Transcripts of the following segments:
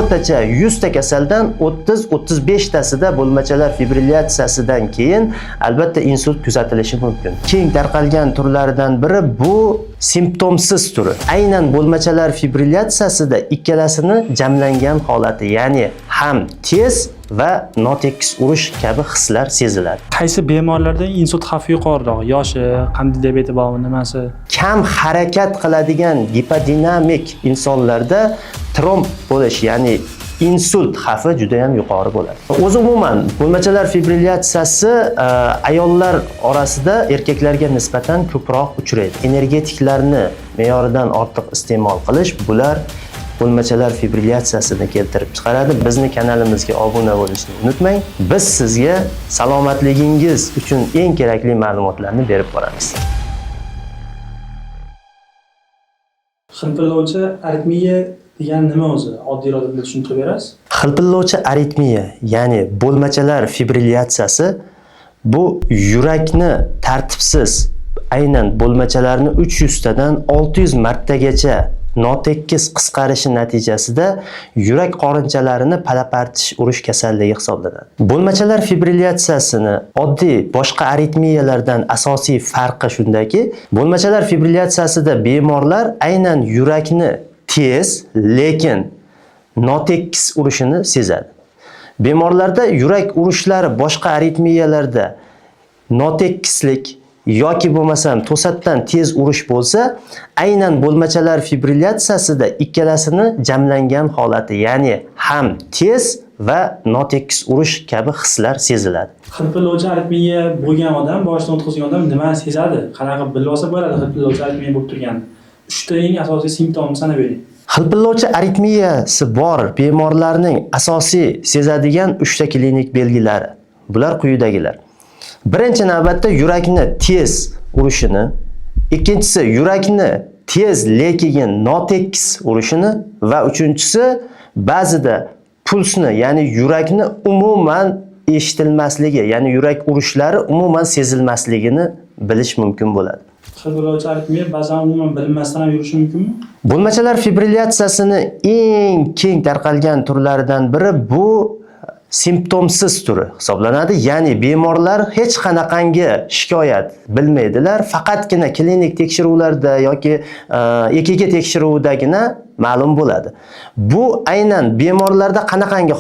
o'rtacha 100 ta kasaldan 30-35 tasida bo'lmachalar fibrillatsiyasidan keyin albatta insult kuzatilishi mumkin. Keng tarqalgan turlaridan biri bu simptomsiz turi. Aynan bo'lmachalar fibrillatsiyasida ikkalasini jamlangan holati, ya'ni ham tez va notekis urish kabi hislar seziladi. Qaysi bemorlarda insult xavfi yuqoriroq? Yoshi, qand diabeti bormi, nimasi? Kam harakat qiladigan gipodinamik insonlarda tromb bo'lish, ya'ni insult xavfi juda ham yuqori bo'ladi. O'zi umuman bo'lmachalar fibrillatsiyasi ayollar orasida erkaklarga nisbatan ko'proq uchraydi. Energetiklarni me'yoridan ortiq iste'mol qilish bular bo'lmachalar fibrillatsiyasini keltirib chiqaradi. Bizni kanalimizga obuna bo'lishni unutmang. Biz sizga salomatligingiz uchun eng kerakli ma'lumotlarni berib boramiz. Xilpillovchi aritmiya degan nima o'zi? Oddiyroq deb tushuntirib berasiz? Xilpillovchi aritmiya, ya'ni bo'lmachalar fibrillatsiyasi bu yurakni tartibsiz, aynan bo'lmachalarni 300 tadan 600 martagacha notekis qisqarishi natijasida yurak qorinchalarini palapartish urish kasalligi hisoblanadi. Bo'lmachalar fibrillatsiyasini oddiy boshqa aritmiyalardan asosiy farqi shundaki, bo'lmachalar fibrillatsiyasida bemorlar aynan yurakni tez, lekin notekis urishini sezadi. Bemorlarda yurak urishlari boshqa aritmiyalarda notekislik yoki bo'lmasam to'satdan tez urish bo'lsa, aynan bo'lmachalar fibrillatsiyasida ikkalasini jamlangan holati, ya'ni ham tez va notekis urish kabi hislar seziladi. Xilpillovchi aritmiya bo'lgan odam, boshdan o'tkazgan odam nima sezadi? Qanaqa bilib olsa bo'ladi xilpillovchi aritmiya bo'lib turgani? 3 ta eng asosiy simptomni sanab bering. Xilpillovchi aritmiyasi bor bemorlarning asosiy sezadigan 3 ta klinik belgilari. Bular quyidagilar. Birinchi navbatda yurakni tez urishini, ikkinchisi yurakni tez lekin notekis urishini va uchinchisi ba'zida pulsni, ya'ni yurakni umuman eshitilmasligi, ya'ni yurak urishlari umuman sezilmasligini bilish mumkin bo'ladi. Xilpillovchi aritmiya ba'zan umuman bilinmasdan ham yurishi mumkinmi? Bo'lmachalar fibrillatsiyasini eng keng tarqalgan turlaridan biri bu simptomsiz turi hisoblanadi. Ya'ni bemorlar hech qanaqangi shikoyat bilmaydilar, faqatgina klinik tekshiruvlarda yoki EKG tekshiruvdagina ma'lum bo'ladi. Bu aynan bemorlarda qanaqangi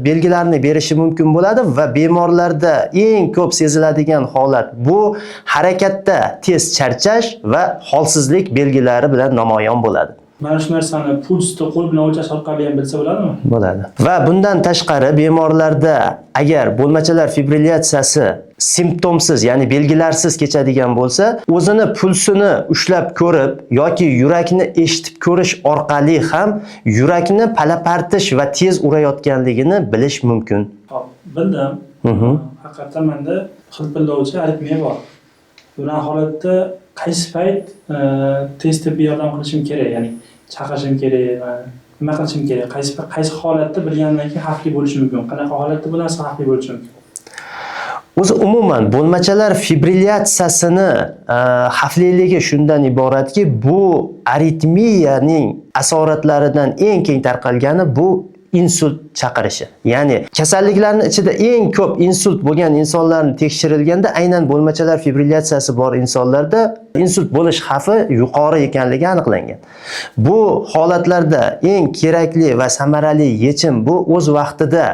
belgilarni berishi mumkin bo'ladi va bemorlarda eng ko'p seziladigan holat bu harakatda tez charchash va holsizlik belgilari bilan namoyon bo'ladi. Mana shu narsani pulsni qo'l bilan o'lchash orqali ham bilsa bo'ladimi? Bo'ladi. Va bundan tashqari bemorlarda agar bo'lmachalar fibrillatsiyasi simptomsiz, ya'ni belgilarsiz kechadigan bo'lsa, o'zini pulsini ushlab ko'rib yoki yurakni eshitib ko'rish orqali ham yurakni palapartish va tez urayotganligini bilish mumkin. Xo'p, bildim. Haqiqatan menda xilpillovchi aritmiya bor. Bunaqa holatda qaysi payt tez tibbiy yordam qilishim kerak, ya'ni chaqirishim kerak, nima qilishim kerak, qaysi holatda bilgandan keyin xavfli bo'lishi mumkin, qanaqa holatda bu narsa xavfli bo'lishi mumkin? O'zi umuman bo'lmachalar fibrillatsiyasini xavfliligi shundan iboratki, bu aritmiyaning asoratlaridan eng keng tarqalgani bu insult chaqirishi. Ya'ni kasalliklarning ichida eng ko'p insult bo'lgan insonlarni tekshirilganda aynan bo'lmachalar fibrillatsiyasi bor insonlarda insult bo'lish xavfi yuqori ekanligi aniqlangan. Bu holatlarda eng kerakli va samarali yechim bu o'z vaqtida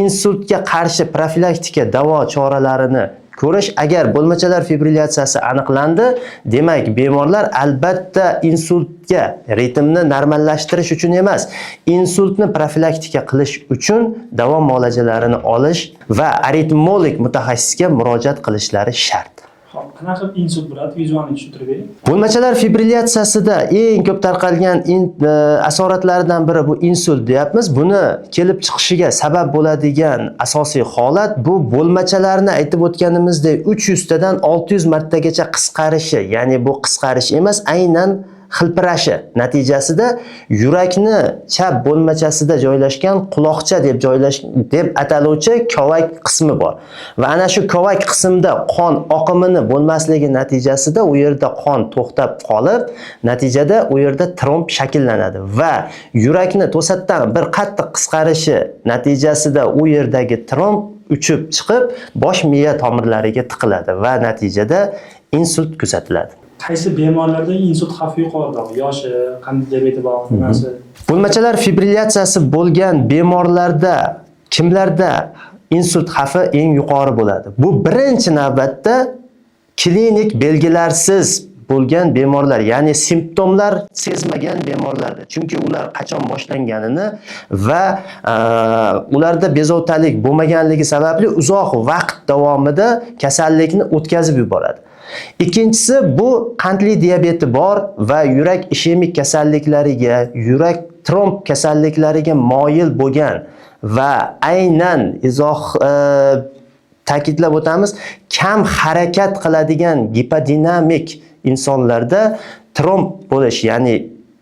insultga qarshi profilaktika davo choralarini ko'rish. Agar bo'lmachalar fibrillatsiyasi aniqlandi, demak bemorlar albatta insultga ritmni normallashtirish uchun emas, insultni profilaktika qilish uchun davo muolajalarini olish va aritmolog mutaxassisga murojaat qilishlari shart. Qanaqa insult bo'ladi? Vizualni tushuntirib bering. Bo'lmachalar fibrillatsiyasida eng ko'p tarqalgan asoratlaridan biri bu insult deyapmiz. Buni kelib chiqishiga sabab bo'ladigan asosiy holat bu bo'lmachalarni aytib o'tganimizdek 300 tadan 600 martagacha qisqarishi, ya'ni bu qisqarish emas, aynan hilpirashi natijasida yurakni chap bo'lmachasida joylashgan quloqcha deb ataluvchi kovak qismi bor. Va ana shu kovak qismda qon oqimini bo'lmasligi natijasida u yerda qon to'xtab qolib, natijada u yerda tromb shakllanadi va yurakni to'satdan bir qattiq qisqarishi natijasida u yerdagi tromb uchib chiqib bosh miya tomirlariga tiqiladi va natijada insult kuzatiladi. Qaysi bemorlarda insult xavfi yuqoriroq? Yoshi, qand diabeti bor, nimasi? Bo'lmachalar fibrillyatsiyasi bo'lgan bemorlarda kimlarda insult xavfi eng yuqori bo'ladi? Bu birinchi navbatda klinik belgilarsiz bo'lgan bemorlar, ya'ni simptomlar sezmagan bemorlarda. Chunki ular qachon boshlanganini va ularda bezovtalik bo'lmaganligi sababli uzoq vaqt davomida kasallikni o'tkazib yuboradi. Ikkinchisi bu qandli diabeti bor va yurak ishemik kasalliklariga, yurak tromb kasalliklariga moyil bo'lgan va aynan ta'kidlab o'tamiz, kam harakat qiladigan gipodinamik insonlarda tromb bo'lish, ya'ni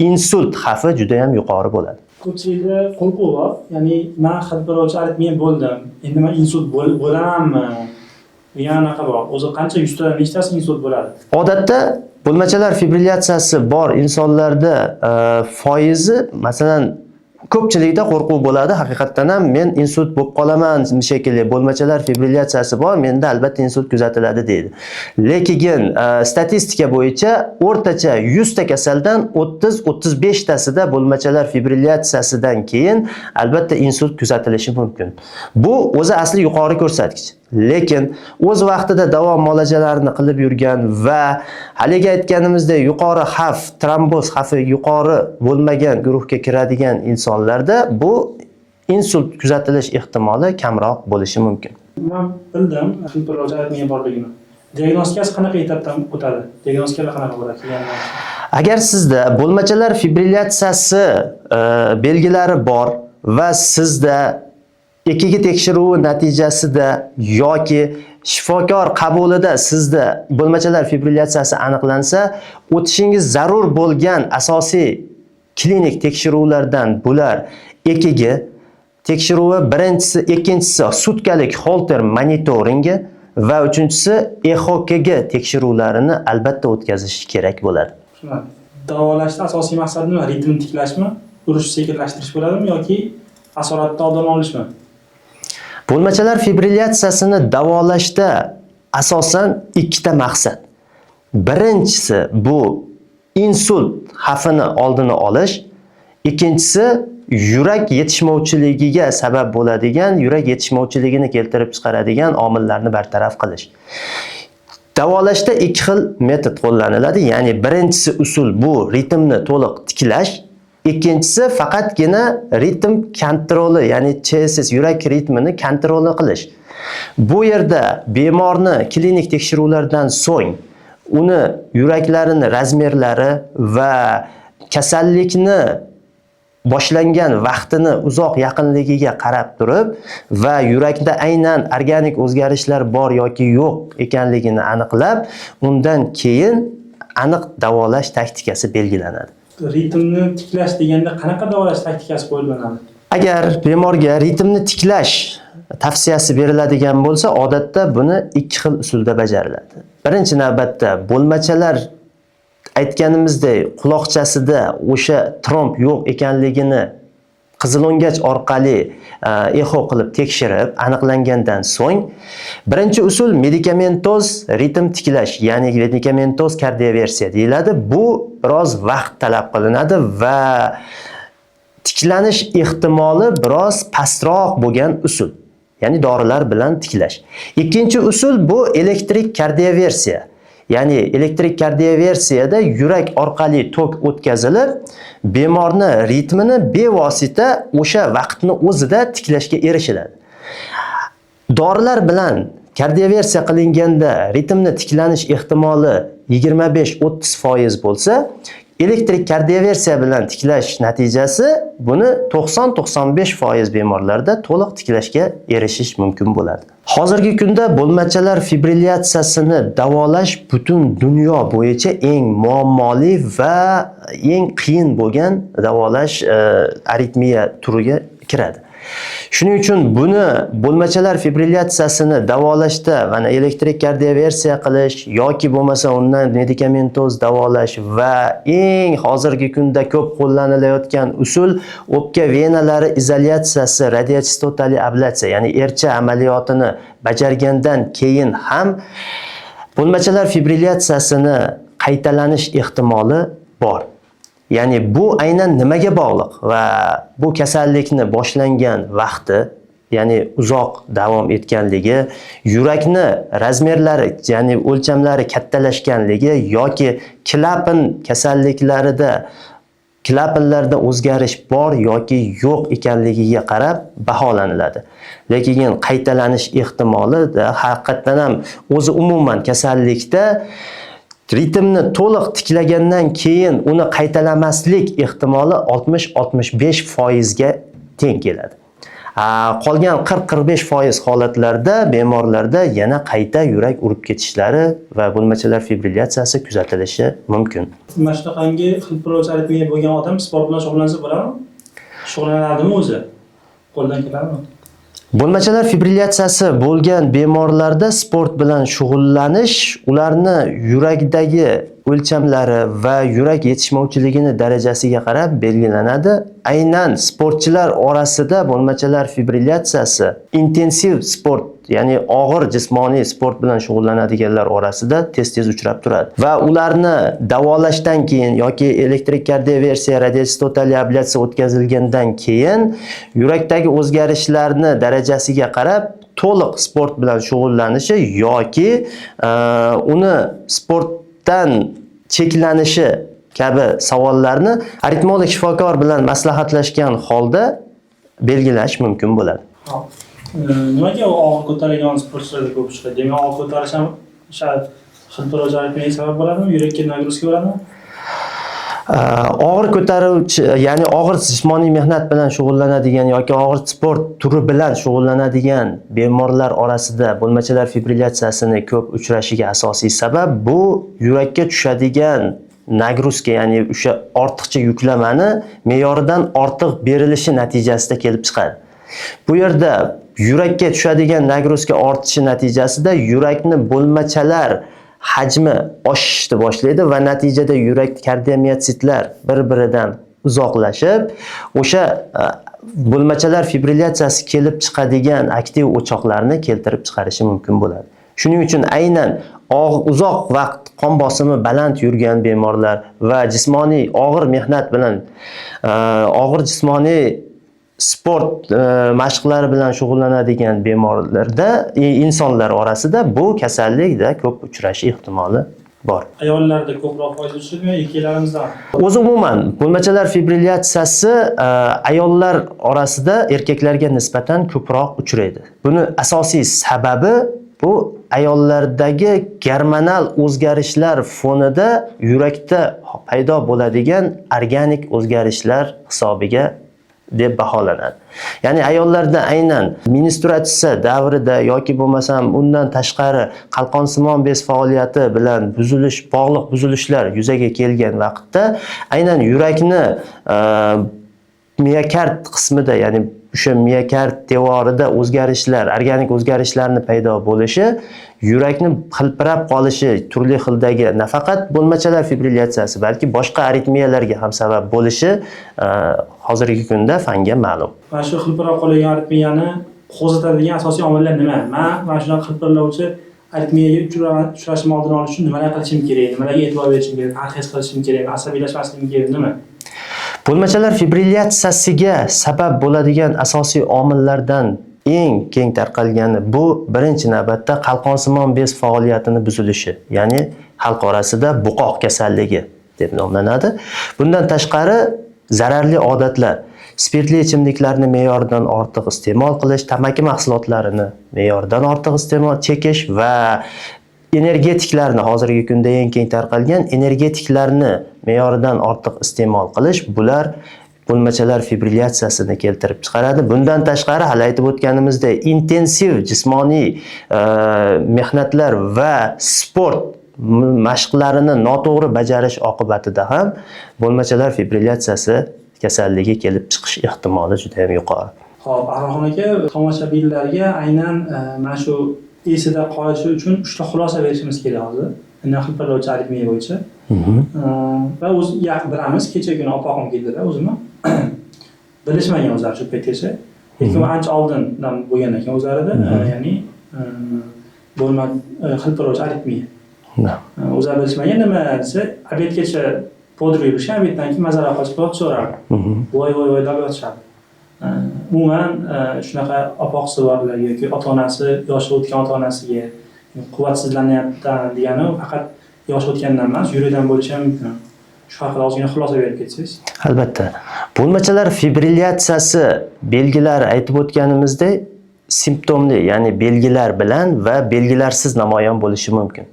insult xavfi juda ham yuqori bo'ladi. Ko'pchilikda qo'rquv bor. Ya'ni men xilpirovchi aritmiya bo'ldim. Endi men insult bo'lamanmi? Anaqa bor. O'zi qancha yuztadan nechtasi insult bo'ladi? Odatda bo'lmachalar fibrillyatsiyasi bor insonlarda foizi, masalan, ko'pchilikda qo'rquv bo'ladi. Haqiqatan ham men insult bo'lib qolaman shekilli, bo'lmachalar fibrillyatsiyasi bor, menda albatta insult kuzatiladi deydi. Lekin statistika bo'yicha o'rtacha 100 ta kasaldan 30-35 tasida bo'lmachalar fibrillyatsiyasidan keyin albatta insult kuzatilishi mumkin. Bu o'zi asli yuqori ko'rsatkich. Lekin o'z vaqtida davo muolajalarini qilib yurgan va haligi aytganimizdek yuqori xavf, tromboz xavfi yuqori bo'lmagan guruhga kiradigan insonlarda bu insult kuzatilish ehtimoli kamroq bo'lishi mumkin. Men bildim, xilpirovchi aritmiya borligini. Diagnostikasi qanaqa etapdan o'tadi? Diagnostikalar qanaqa bo'ladi? Agar sizda bo'lmachalar fibrillyatsiyasi belgilari bor va sizda EKG tekshiruvi natijasida yoki shifokor qabulida sizda bo'lmachalar fibrillyatsiyasi aniqlansa, o'tishingiz zarur bo'lgan asosiy klinik tekshiruvlardan bular EKG tekshiruvi, birinchisi, ikkinchisi sutkalik Holter monitoringi va uchinchisi EKG tekshiruvlarini albatta o'tkazish kerak bo'ladi. Davolashda asosiy maqsad nima? Ritmni tiklashmi, urish sekinlashtirish bo'ladimi yoki asoratni oldini olishmi? Bo'lmachalar fibrillyatsiyasini davolashda asosan ikkita maqsad. Birinchisi bu insult xavfini oldini olish, ikkinchisi yurak yetishmovchiligiga sabab bo'ladigan, yurak yetishmovchiligini keltirib chiqaradigan omillarni bartaraf qilish. Davolashda ikki xil metod qo'llaniladi, ya'ni birinchisi usul bu ritmni to'liq tiklash, ikkinchisi faqatgina ritm kontroli, ya'ni CSS yurak ritmini kontrol qilish. Bu yerda bemorni klinik tekshiruvlardan so'ng uni yuraklarini razmerlari va kasallikni boshlangan vaqtini uzoq yaqinligiga qarab turib va yurakda aynan organik o'zgarishlar bor yoki yo'q ekanligini aniqlab, undan keyin aniq davolash taktikasi belgilanadi. Ritmni tiklash deganda qanaqa davolash taktikasi qo'llanadi? Agar bemorga ritmni tiklash tavsiyasi beriladigan bo'lsa, odatda buni ikki xil usulda bajariladi. Birinchi navbatda bo'lmachalar aytganimizdek quloqchasida o'sha tromb yo'q ekanligini qizil'o'ngach orqali eho qilib tekshirib aniqlangandan so'ng, birinchi usul medikamentoz ritm tiklash, ya'ni medikamentoz kardioversiya deyiladi. Bu biroz vaqt talab qilinadi va tiklanish ehtimoli biroz pastroq bo'lgan usul, ya'ni dorilar bilan tiklash. Ikkinchi usul bu elektrik kardioversiya. Ya'ni elektrik kardioversiyada yurak orqali tok o'tkazilib, bemorni ritmini bevosita o'sha vaqtni o'zida tiklashga erishiladi. Dorilar bilan kardioversiya qilinganda ritmni tiklanish ehtimoli 25-30% bo'lsa, elektrik kardioversiya bilan tiklash natijasi buni 90-95% bemorlarda to'liq tiklashga erishish mumkin bo'ladi. Hozirgi kunda bo'lmachalar fibrillyatsiyasini davolash butun dunyo bo'yicha eng muammoli va eng qiyin bo'lgan davolash aritmiya turiga kiradi. Shuning uchun buni bo'lmachalar fibrillyatsiyasini davolashda mana elektrik kardioversiya qilish yoki bo'lmasa undan medikamentoz davolash va eng hozirgi kunda ko'p qo'llanilayotgan usul o'pka venalari izolyatsiyasi, radiachastotali ablatsiya, ya'ni ercha amaliyotini bajargandan keyin ham bo'lmachalar fibrillyatsiyasini qaytalanish ehtimoli bor. Ya'ni bu aynan nimaga bog'liq va bu kasallikni boshlangan vaqti, ya'ni uzoq davom etganligi, yurakni razmerlari, ya'ni o'lchamlari kattalashganligi yoki klapan kasalliklarida klapanlarda o'zgarish bor yoki yo'q ekanligiga qarab baholaniladi. Lekin qaytalanish ehtimoli haqiqatan ham o'zi umuman kasallikda ritmni to'liq tiklagandan keyin uni qaytalamaslik ehtimoli 60-65% ga teng keladi. Qolgan 40-45% holatlarda bemorlarda yana qayta yurak urib ketishlari va bo'lmachalar fibrillyatsiyasi kuzatilishi mumkin. Mana shunaqangi xilpirovchi aritmiya bo'lgan odam sport bilan shug'ullansa bo'ladimi? Shug'ullanadimi o'zi? Qo'ldan keladimi? Bo'lmachalar fibrillyatsiyasi bo'lgan bemorlarda sport bilan shug'ullanish ularni yurakdagi o'lchamlari va yurak yetishmovchiligini darajasiga qarab belgilanadi. Aynan sportchilar orasida bo'lmachalar fibrillyatsiyasi intensiv sport, ya'ni og'ir jismoniy sport bilan shug'ullanadiganlar orasida tez-tez uchrab turadi. Va ularni davolashdan keyin yoki elektrik kardioversiya, radiachastotali ablatsiya o'tkazilgandan keyin yurakdagi o'zgarishlarni darajasiga qarab to'liq sport bilan shug'ullanishi yoki uni sportdan cheklanishi kabi savollarni aritmolog shifokor bilan maslahatlashgan holda belgilash mumkin bo'ladi. Nimaga og'ir ko'taradigan sportchilarda ko'p uchraydi? Demak, og'ir ko'tarish ham xilpirovchi aritmiyaga sabab bo'ladimi? Yurakka nagruska bo'ladimi? Og'ir ko'taruvchi, ya'ni og'ir jismoniy mehnat bilan shug'ullanadigan yoki og'ir sport turi bilan shug'ullanadigan bemorlar orasida bo'lmachalar fibrillyatsiyasini ko'p uchrashiga asosiy sabab bu yurakka tushadigan nagruska, ya'ni o'sha ortiqcha yuklamani me'yoridan ortiq berilishi natijasida kelib chiqadi. Bu yerda yurakka tushadigan nagruska ortishi natijasida yurakni bo'lmachalar hajmi oshishni boshlaydi va natijada yurak kardiomiyotsitlar bir-biridan uzoqlashib, o'sha bo'lmachalar fibrillyatsiyasi kelib chiqadigan aktiv o'choqlarni keltirib chiqarishi mumkin bo'ladi. Shuning uchun aynan uzoq vaqt qon bosimi baland yurgan bemorlar va jismoniy og'ir mehnat bilan og'ir jismoniy sport mashqlari bilan shug'ullanadigan bemorlarda, insonlar orasida bu kasallikda ko'p uchrashi ehtimoli bor. Ayollarda ko'proq foiz uchraydimi, erkaklarimizdan? O'zi umuman bo'lmachalar fibrillyatsiyasi ayollar orasida erkaklarga nisbatan ko'proq uchraydi. Buni asosiy sababi bu ayollardagi gormonal o'zgarishlar fonida yurakda paydo bo'ladigan organik o'zgarishlar hisobiga deb baholanadi. Ya'ni ayollarda aynan menstruatsiya davrida yoki bo'lmasam undan tashqari qalqonsimon bez faoliyati bilan bog'liq buzilishlar yuzaga kelgan vaqtda aynan yurakni miokard qismida, ya'ni o'sha miokard devorida o'zgarishlar, organik o'zgarishlarni paydo bo'lishi, yurakni hilpirab qolishi, turli xildagi nafaqat bo'lmachalar fibrillyatsiyasi, balki boshqa aritmiyalarga ham sabab bo'lishi hozirgi kunda fanga ma'lum. Mana shu hilpirab qolgan aritmiyani qo'zg'atadigan asosiy omillar nima? Mana shunaqa hilpirlovchi aritmiyaga uchrashim oldini olish uchun nimalar qilishim kerak? Nimalarga e'tibor berishim kerak? Parhez qilishim kerak? Asabiylashmasligim kerak nima? Bo'lmachalar fibrillyatsiyasiga sabab bo'ladigan asosiy omillardan eng keng tarqalgani bu birinchi navbatda qalqonsimon bez faoliyatini buzilishi, ya'ni xalq orasida buqoq kasalligi deb nomlanadi. Bundan tashqari zararli odatlar, spirtli ichimliklarni me'yoridan ortiq iste'mol qilish, tamaki mahsulotlarini me'yoridan ortiq iste'mol chekish va energetiklarni hozirgi kunda eng keng tarqalgan energetiklarni me'yoridan ortiq iste'mol qilish bular bo'lmachalar fibrillyatsiyasini keltirib chiqaradi. Bundan tashqari hali aytib o'tganimizdek intensiv jismoniy mehnatlar va sport mashqlarini noto'g'ri bajarish oqibatida ham bo'lmachalar fibrillyatsiyasi kasalligi kelib chiqish ehtimoli juda ham yuqori. Xo'p, Arxon aka, tomoshabinlarga aynan mana shu esida qolishi uchun 3 ta xulosa berishimiz kerak hozir. Hilpirlovchi aritmiya bo'yicha. Va o'z bilamiz, kecha kuni opog'im keldilar o'zimni. Bilishmagan o'zlari shu paytgacha. Lekin ancha oldindan bo'lgan ekan o'zlarida, ya'ni bo'lma hilpirlovchi aritmiya. O'zlari bilishmagan nima desa, obedgacha podri yurishgan, obeddan keyin mazalab qochib so'rardi. Voy deb yotishadi. Umuman shunaqa opoqsi borlar yoki ota-onasi yoshi o'tgan ota-onasiga quvvatsizlanyapti degani faqat yoshi o'tgandan emas, yurakdan bo'lishi ham mumkin. Shu haqida ozgina xulosa berib ketsangiz. Albatta. Bo'lmachalar fibrillyatsiyasi belgilari aytib o'tganimizdek simptomli, ya'ni belgilar bilan va belgilarsiz namoyon bo'lishi mumkin.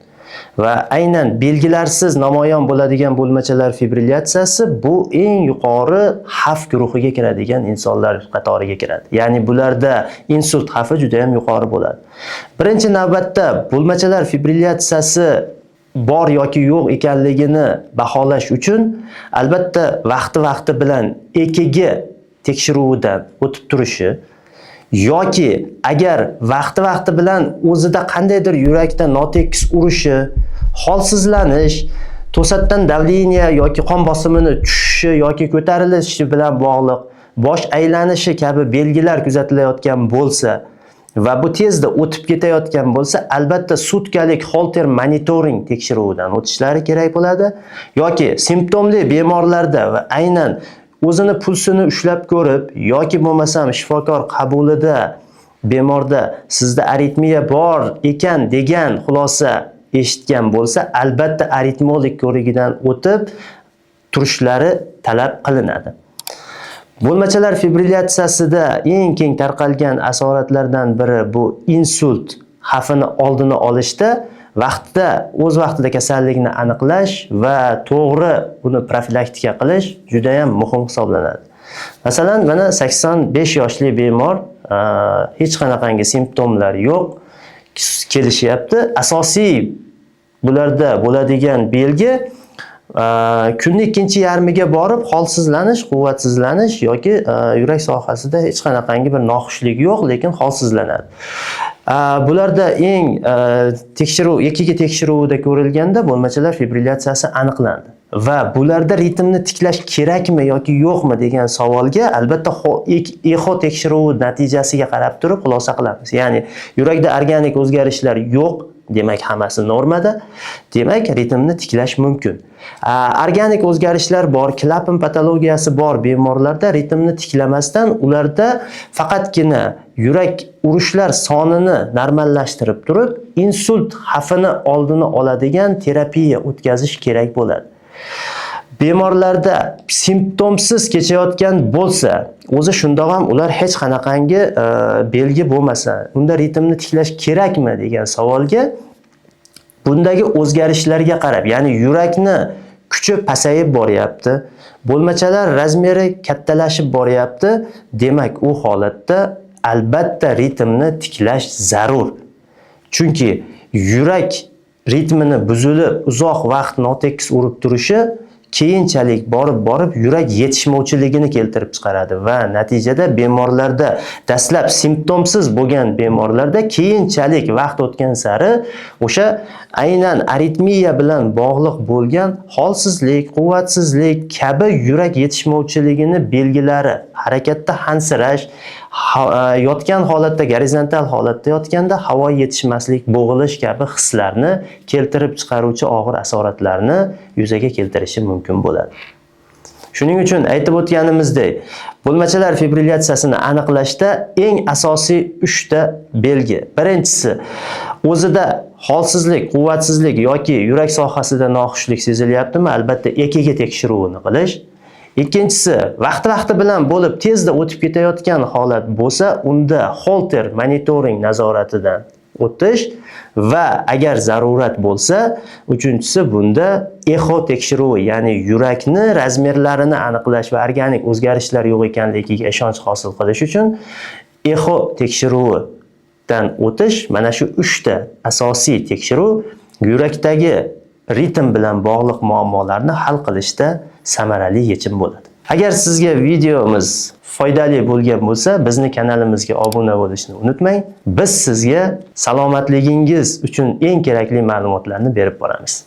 Va aynan belgilarsiz namoyon bo'ladigan bo'lmachalar fibrillyatsiyasi bu eng yuqori xavf guruhiga kiradigan insonlar qatoriga kiradi. Ya'ni bularda insult xavfi juda ham yuqori bo'ladi. Birinchi navbatda bo'lmachalar fibrillyatsiyasi bor yoki yo'q ekanligini baholash uchun albatta vaqti bilan EKG tekshiruvidan o'tib turishi yoki agar vaqti bilan o'zida qandaydir yurakda notekis urishi, holsizlanish, to'satdan davleniya yoki qon bosimini tushishi yoki ko'tarilishi bilan bog'liq bosh aylanishi kabi belgilar kuzatilayotgan bo'lsa va bu tezda o'tib ketayotgan bo'lsa, albatta sutkalik Holter monitoring tekshiruvidan o'tishlari kerak bo'ladi. Yoki simptomli bemorlarda va aynan o'zini pulsini ushlab ko'rib yoki bo'lmasam shifokor qabulida bemorda sizda aritmiya bor ekan degan xulosa eshitgan bo'lsa, albatta aritmolog ko'rigidan o'tib turishlari talab qilinadi. Bo'lmachalar fibrillyatsiyasida eng keng tarqalgan asoratlardan biri bu insult xavfini oldini olishda o'z vaqtida kasallikni aniqlash va to'g'ri uni profilaktika qilish juda ham muhim hisoblanadi. Masalan, mana 85 yoshli bemor, hech qanaqangi simptomlar yo'q, kelishyapti. Asosiy bularda bo'ladigan belgi kunning ikkinchi yarmiga borib holsizlanish, quvvatsizlanish yoki yurak sohasida hech qanaqangi bir noxushlik yo'q, lekin holsizlanadi. Bularda eng EKG tekshiruvida ko'rilganda bo'lmachalar fibrillyatsiyasi aniqlandi. Va bularda ritmni tiklash kerakmi yoki yo'qmi degan savolga albatta echo tekshiruvi natijasiga qarab turib xulosa qilamiz. Ya'ni yurakda organik o'zgarishlar yo'q, demak hammasi normada, demak ritmni tiklash mumkin. Organik o'zgarishlar bor, klapan patologiyasi bor bemorlarda ritmni tiklamasdan ularda faqatgina yurak urishlar sonini normallashtirib turib, insult xavfini oldini oladigan terapiya o'tkazish kerak bo'ladi. Bemorlarda simptomsiz kechayotgan bo'lsa, o'zi shundoq ham ular hech qanaqangi belgi bo'lmasa, unda ritmni tiklash kerakmi degan savolga bundagi o'zgarishlarga qarab, ya'ni yurakni kuchi pasayib boryapti, bo'lmachalar razmeri kattalashib boryapti, demak u holatda albatta ritmni tiklash zarur. Chunki yurak ritmini buzilib uzoq vaqt notekis urib turishi keyinchalik borib yurak yetishmovchiligini keltirib chiqaradi va natijada bemorlarda dastlab simptomsiz bo'lgan bemorlarda keyinchalik vaqt o'tgan sari o'sha aynan aritmiya bilan bog'liq bo'lgan holsizlik, quvvatsizlik kabi yurak yetishmovchiligini belgilari, harakatda hansirash, yotgan holatda, gorizontal holatda yotganda havo yetishmaslik, bo'g'ilish kabi hislarni keltirib chiqaruvchi og'ir asoratlarni yuzaga keltirishi mumkin bo'ladi. Shuning uchun aytib o'tganimizdek, bo'lmachalar fibrillyatsiyasini aniqlashda eng asosiy 3 ta belgi. Birinchisi, o'zida holsizlik, quvvatsizlik yoki yurak sohasida noxushlik sezilyaptimi? Albatta EKG tekshiruvini qilish. Ikkinchisi, vaqti bilan bo'lib tezda o'tib ketayotgan holat bo'lsa, unda Holter monitoring nazoratidan o'tish va agar zarurat bo'lsa, uchinchisi bunda echo tekshiruvi, ya'ni yurakni razmerlarini aniqlash va organik o'zgarishlar yo'q ekanligiga ishonch hosil qilish uchun echo tekshiruvidan o'tish. Mana shu 3 ta asosiy tekshiruv yurakdagi ritm bilan bog'liq muammolarni hal qilishda samarali yechim bo'ladi. Agar sizga videomiz foydali bo'lgan bo'lsa, bizni kanalimizga obuna bo'lishni unutmang. Biz sizga salomatligingiz uchun eng kerakli ma'lumotlarni berib boramiz.